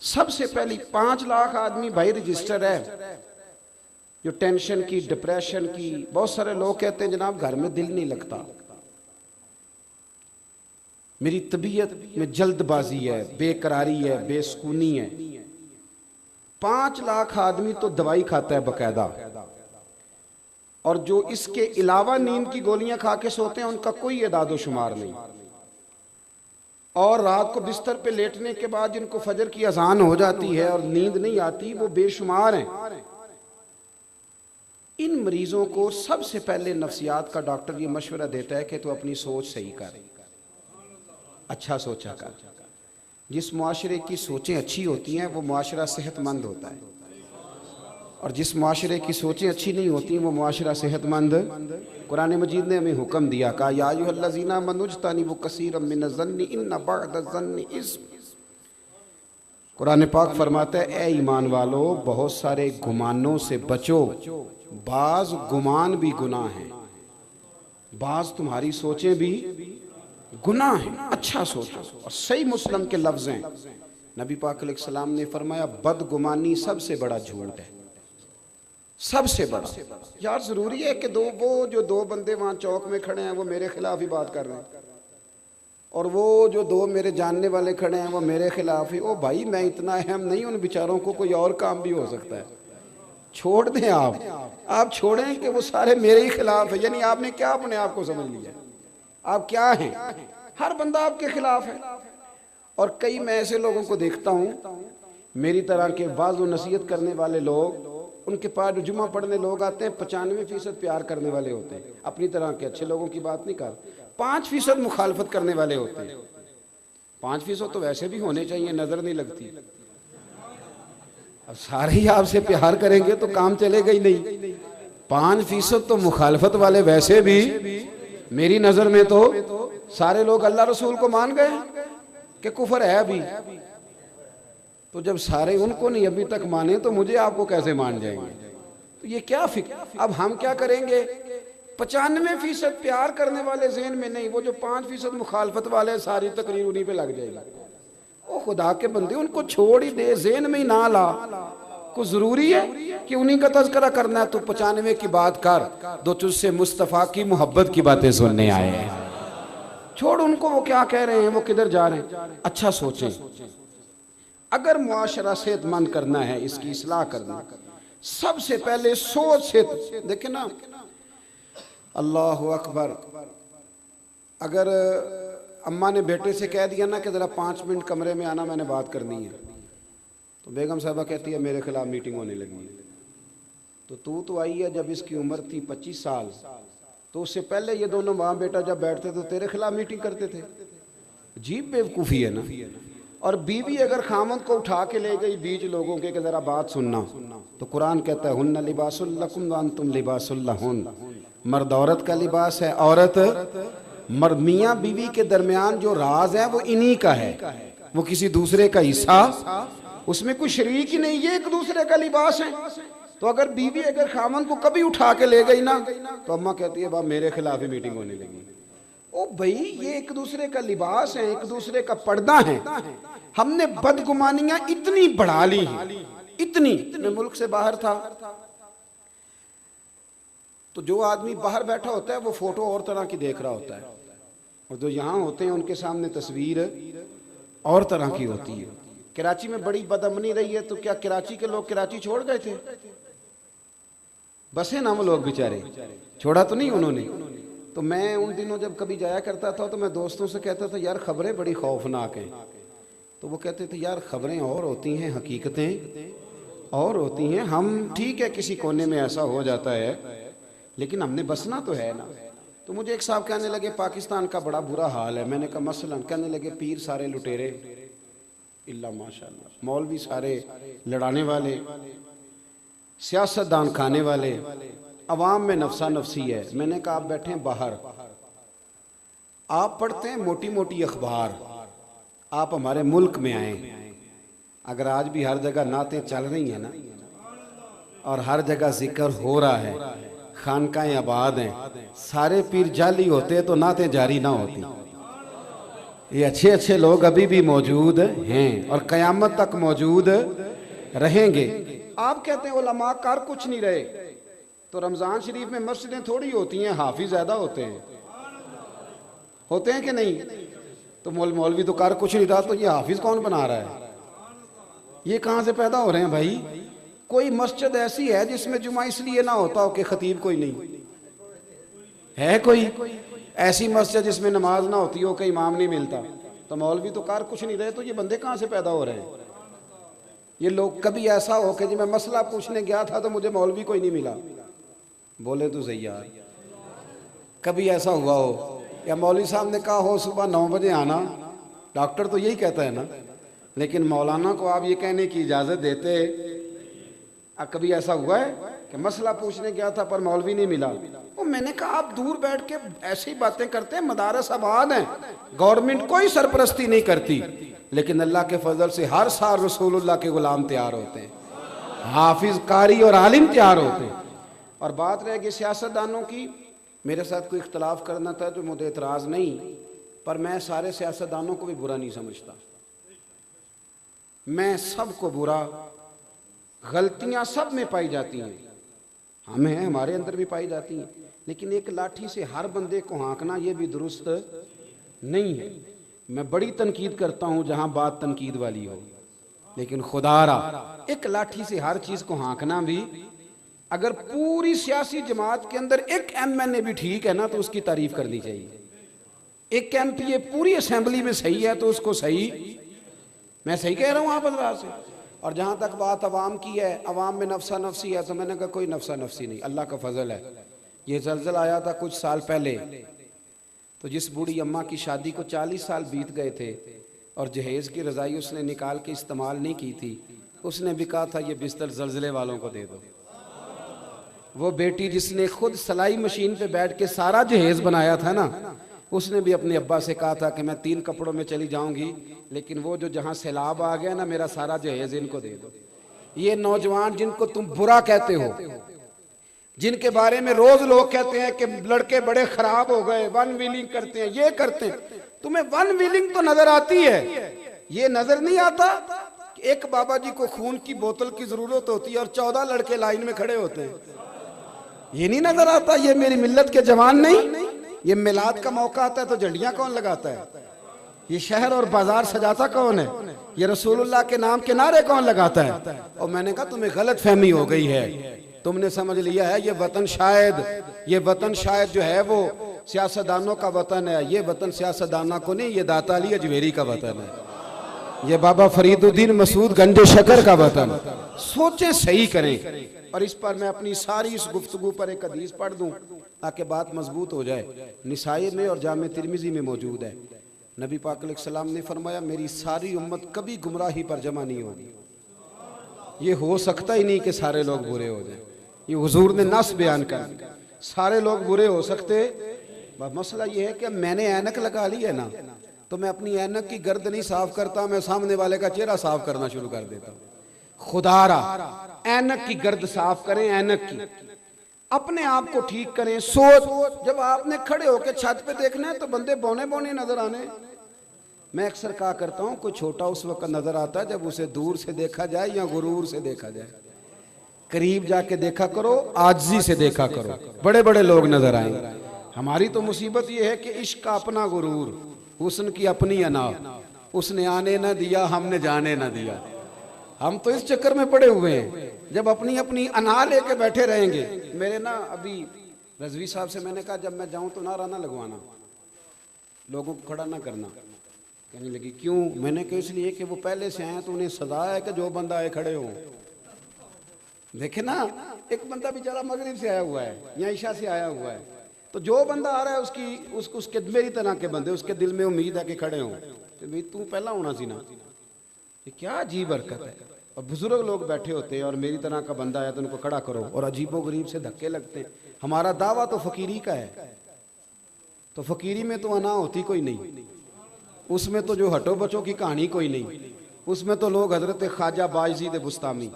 सबसे पहली 5 लाख आदमी भाई रजिस्टर है जो टेंशन की, डिप्रेशन की। बहुत सारे लोग कहते हैं जनाब घर में दिल नहीं लगता, मेरी तबीयत में जल्दबाजी है, बेकरारी है, बेसुकूनी है। 5 लाख आदमी तो दवाई खाता है बकायदा, और जो इसके अलावा नींद की गोलियां खा के सोते हैं उनका कोई एदादो शुमार नहीं। और रात को बिस्तर पे लेटने के बाद जिनको फजर की अजान हो जाती है और नींद नहीं आती, वो बेशुमार हैं। इन मरीजों को सबसे पहले नफ्सियात का डॉक्टर ये मशवरा देता है कि तू अपनी सोच सही कर, अच्छा सोचा कर। जिस मुआशरे की सोचें अच्छी होती हैं वो मुआशरा सेहतमंद होता है, और जिस मुआशरे की सोचें अच्छी नहीं होती वो मुआशरा सेहतमंद। कुरान मजीद ने हमें हुक्म दिया, कहा या अय्युहल्लज़ीना आमनू इज्तनिबू कसीरम मिनज़्ज़न्नि इन्न बअदज़्ज़न्नि इस्म। कुरान पाक फरमाता है, ए ईमान वालो, बहुत सारे गुमानों से बचो, बाज गुमान भी गुनाह हैं, बाज तुम्हारी सोचें भी गुनाह है। अच्छा सोचो। और सही मुस्लिम के लफ्ज हैं, नबी पाक अलैहिस्सलाम ने फरमाया बदगुमानी सबसे बड़ा झूठ है, सबसे बड़ा। यार जरूरी है कि वो जो दो बंदे वहां चौक में खड़े हैं वो मेरे खिलाफ ही बात कर रहे हैं, और वो जो दो मेरे जानने वाले खड़े हैं वो मेरे खिलाफ ही। ओ भाई, मैं इतना अहम नहीं, उन बेचारों को कोई और काम भी हो सकता है। छोड़ दें आप छोड़ें कि वो सारे मेरे ही खिलाफ है। यानी आपने क्या अपने आप को समझ लिया, आप क्या हैं? हर बंदा आपके खिलाफ है। और कई मैं ऐसे लोगों को देखता हूं, मेरी तरह के वाज़ व नसीहत करने वाले लोग, उनके पास जुमा पढ़ने लोग आते हैं, 95% प्यार करने वाले होते हैं, अपनी तरह के अच्छे लोगों की बात नहीं कर। 5% मुखालफत करने वाले होते हैं। 5% तो वैसे भी होने चाहिए, नजर नहीं लगती। अब सारे ही आपसे प्यार करेंगे तो काम चलेगा ही नहीं। 5% तो मुखालफत वाले वैसे भी मेरी नजर में तो सारे लोग अल्लाह रसूल को मान गए कि कुफर है अभी। तो जब सारे उनको नहीं अभी तक माने तो मुझे आपको कैसे मान जाएंगे? तो ये क्या फिक्र। अब हम क्या करेंगे? 95% प्यार करने वाले ज़हन में नहीं, वो जो 5% मुखालफत वाले, सारी तकरीर उन्हीं पे लग जाएगी। ओ खुदा के बंदे, उनको छोड़ ही दे, ज़हन में ही ना ला। को जरूरी है कि उन्हीं का तज़किरा करना है तो 95 की बात कर दो, तुझसे मुस्तफ़ा की मोहब्बत की बातें सुनने आए हैं। छोड़ उनको, वो क्या कह रहे हैं, वो किधर जा रहे हैं। अच्छा सोचें, अगर मुआशरा सेहतमंद करना है, इसकी इस्लाह करना, सबसे पहले सोच से। देखे ना, अल्लाह अकबर, अगर अम्मा ने बेटे से कह दिया ना कि ज़रा 5 मिनट कमरे में आना, मैंने बात करनी है, तो बेगम साहबा कहती है मेरे खिलाफ मीटिंग होने लगी है। तो तू तो आई है जब इसकी उम्र थी 25 साल, तो उससे पहले ये दोनों माँ बेटा जब बैठते तो तेरे खिलाफ मीटिंग करते थे। अजीब बेवकूफ़ी है ना। और बीवी अगर खामद को उठा के ले गई बीच लोगों के कि ज़रा बात सुनना, तो कुरान कहता है हुन्ना लिबासुल लकुम व अंतुम लिबासुल लहुन। मर्द औरत का लिबास है, औरत मर्द। मियाँ बीवी के दरमियान जो राज है वो इन्हीं का है, वो किसी दूसरे का हिस्सा उसमें कोई शरीक ही नहीं, ये एक दूसरे का लिबास है। तो अगर बीवी अगर खामन को कभी उठा के ले गई ना, तो अम्मा कहती है बाप मेरे खिलाफ ही मीटिंग होने लगी। ओ भाई, ये एक दूसरे का लिबास है, एक दूसरे का पर्दा है। हमने बदगुमानियां इतनी बढ़ा ली हैं, इतनी। मैं मुल्क से बाहर था, तो जो आदमी बाहर बैठा होता है वो फोटो और तरह की देख रहा होता है, और जो यहाँ होते हैं उनके सामने तस्वीर और तरह की होती है। कराची में बड़ी बदअमनी रही है, तो क्या कराची के लोग कराची छोड़ गए थे? बसे ना वो लोग बेचारे, छोड़ा तो नहीं उन्होंने। तो मैं उन दिनों जब कभी जाया करता था तो मैं दोस्तों से कहता था यार खबरें बड़ी खौफनाक हैं। तो वो कहते थे यार खबरें और होती हैं, हकीकतें और होती हैं। हम ठीक है किसी कोने में ऐसा हो जाता है, लेकिन हमने बसना तो है ना। तो मुझे एक साहब कहने लगे पाकिस्तान का बड़ा बुरा हाल है। मैंने कहा मसलन? कहने लगे पीर सारे लुटेरे, इल्ला माशाअल्लाह, मौलवी सारे लड़ाने वाले, सियासतदान खाने वाले, अवाम में नफसा नफसी है। मैंने कहा आप बैठे हैं बाहर, आप पढ़ते हैं मोटी मोटी अखबार, आप हमारे मुल्क में आए। अगर आज भी हर जगह नातें चल रही हैं ना, और हर जगह जिक्र हो रहा है, खानकाएं आबाद हैं, सारे पीर जाली होते तो नातें जारी ना होती। ये अच्छे अच्छे लोग अभी भी मौजूद हैं और क़यामत तक मौजूद रहेंगे। आप कहते हैं उलमा कर कुछ नहीं रहे, तो रमज़ान शरीफ में मस्जिदें थोड़ी होती हैं, हाफिज ज़्यादा होते हैं कि नहीं? तो मौलवी तो कर कुछ नहीं रहा, तो ये हाफिज कौन बना रहा है? ये कहाँ से पैदा हो रहे हैं भाई? कोई मस्जिद ऐसी है जिसमें जुमा इसलिए ना होता हो कि खतीब कोई नहीं है? कोई ऐसी मस्जिद जिसमें नमाज ना होती हो कि इमाम नहीं मिलता? तो मौलवी तो कार कुछ नहीं रहे, तो ये बंदे कहाँ से पैदा हो रहे हैं? ये लोग कभी ऐसा हो कि जी मैं मसला पूछने गया था तो मुझे मौलवी कोई नहीं मिला, बोले तो सही यार, कभी ऐसा हुआ हो? या मौलवी साहब ने कहा हो सुबह 9 बजे आना, डॉक्टर तो यही कहता है ना, लेकिन मौलाना को आप ये कहने की इजाज़त देते? कभी ऐसा हुआ है कि मसला पूछने गया था पर मौलवी नहीं मिला? वो मैंने कहा आप दूर बैठ के ऐसी बातें करते हैं, मदारस आबाद हैं, गवर्नमेंट कोई सरपरस्ती नहीं करती, लेकिन अल्लाह के फजल से हर साल रसूलुल्लाह के गुलाम तैयार होते हैं, हाफिज कारी और आलिम तैयार होते हैं। और बात रह गई सियासतदानों की, मेरे साथ कोई इख्तलाफ करना था तो मुझे एतराज़ नहीं, पर मैं सारे सियासतदानों को भी बुरा नहीं समझता। मैं सबको बुरा, गलतियां सब में पाई जाती हैं, हमें हमारे अंदर भी पाई जाती हैं, लेकिन एक लाठी से हर बंदे को हाँकना ये भी दुरुस्त नहीं है। मैं बड़ी तनकीद करता हूँ जहाँ बात तनकीद वाली हो, लेकिन खुदारा एक लाठी से हर चीज़ को हाँकना भी, अगर पूरी सियासी जमात के अंदर एक MNA भी ठीक है ना तो उसकी तारीफ करनी चाहिए, एक MPA पूरी असेंबली में सही है तो उसको सही, मैं सही कह रहा हूँ आप हज़रात से। और जहाँ तक बात अवाम की है, अवाम में नफसा नफसी है, तो मैंने कहा कोई नफसा नफसी नहीं, अल्लाह का फजल है। ये ज़लज़ला आया था कुछ साल पहले, तो जिस बूढ़ी अम्मा की शादी को 40 साल बीत गए थे और जहेज़ की रज़ाई उसने निकाल के इस्तेमाल नहीं की थी, उसने भी कहा था ये बिस्तर ज़लज़ले वालों को दे दो। वो बेटी जिसने खुद सिलाई मशीन पे बैठ के सारा जहेज़ बनाया था ना, उसने भी अपने अब्बा से कहा था कि मैं 3 कपड़ों में चली जाऊंगी, लेकिन वो जो जहां सैलाब आ गया ना, मेरा सारा जहेज इनको दे दो। ये नौजवान जिनको तुम बुरा कहते हो, जिनके बारे में रोज लोग कहते हैं कि लड़के बड़े खराब हो गए, वन व्हीलिंग करते हैं, ये करते हैं, तुम्हें वन व्हीलिंग तो नजर आती है, ये नजर नहीं आता कि एक बाबा जी को खून की बोतल की जरूरत होती है और 14 लड़के लाइन में खड़े होते हैं? ये नहीं नजर आता? ये मेरी मिल्लत के जवान नहीं? ये मिलाद का मौका आता है तो झंडियां कौन लगाता है? ये शहर और बाजार सजाता कौन है? ये रसूलुल्लाह के नाम के नारे कौन लगाता है? और मैंने कहा तुम्हें गलत फहमी हो गई है, तुमने समझ लिया है ये वतन शायद जो है वो सियासतदानों का वतन है। ये वतन सियासतदाना को नहीं, ये दाता अली अजमेरी का वतन है, ये बाबा फरीदुद्दीन मसूद गंजे शकर का वतन। सोचें, सही करें। और इस पर मैं अपनी सारी इस गुफ्तगू पर एक हदीस पढ़ दूं ताकि बात मजबूत हो जाए। निसाई में और जामे तिरमिजी में मौजूद है। नबी पाक अलैहिस्सलाम ने फरमाया मेरी सारी उम्मत कभी गुमराही पर जमा नहीं होगी। ये हो सकता ही नहीं कि सारे लोग बुरे हो जाएं। ये हुजूर ने नस बयान कर दिया, सारे लोग बुरे हो सकते। मसला ये है कि मैंने ऐनक लगा ली है ना, तो मैं अपनी ऐनक की गर्द नहीं साफ करता, मैं सामने वाले का चेहरा साफ करना शुरू कर देता हूँ। खुदारा ऐनक की गर्द साफ करें, ऐनक की, अपने आप को ठीक करें। सोच, जब आपने खड़े होकर छत पे देखना है तो बंदे बौने बौने नजर आने। मैं अक्सर कहा करता हूं कोई छोटा उस वक्त नजर आता है जब उसे दूर से देखा जाए या गुरूर से देखा जाए। करीब जाके देखा करो, आजिज़ी से देखा करो, बड़े बड़े लोग नजर आएंगे। हमारी तो मुसीबत ये है कि इश्क का अपना गुरूर, हुस्न की अपनी अना, उसने आने ना दिया हमने जाने ना दिया। हम तो इस चक्कर में पड़े हुए हैं, जब अपनी अपनी अना लेके बैठे रहेंगे। मेरे ना अभी रजवी साहब से मैंने कहा जब मैं जाऊं तो नारा ना लगवाना, लोगों को खड़ा ना करना। कहने लगी क्यों? मैंने कहा इसलिए कि वो पहले से आए तो उन्हें सजा है कि जो बंदा आए खड़े हो। देखे ना, एक बंदा बेचारा मगरिब से आया हुआ है या ईशा से आया हुआ है, तो जो बंदा आ रहा है उसके मेरी तरह के बंदे उसके दिल में उम्मीद है कि खड़े हों। तो भाई तू पहला होना सी ना। ये क्या अजीब हरकत है। और बुजुर्ग लोग बैठे होते हैं और मेरी तरह का बंदा है तो उनको खड़ा करो, और अजीबो गरीब से धक्के लगते हैं। हमारा दावा तो फकीरी का है, तो फकीरी में तो अना होती कोई नहीं, उसमें तो जो हटो बचो की कहानी कोई नहीं, उसमें तो लोग हजरत ख्वाजा बायजीद बुस्तामी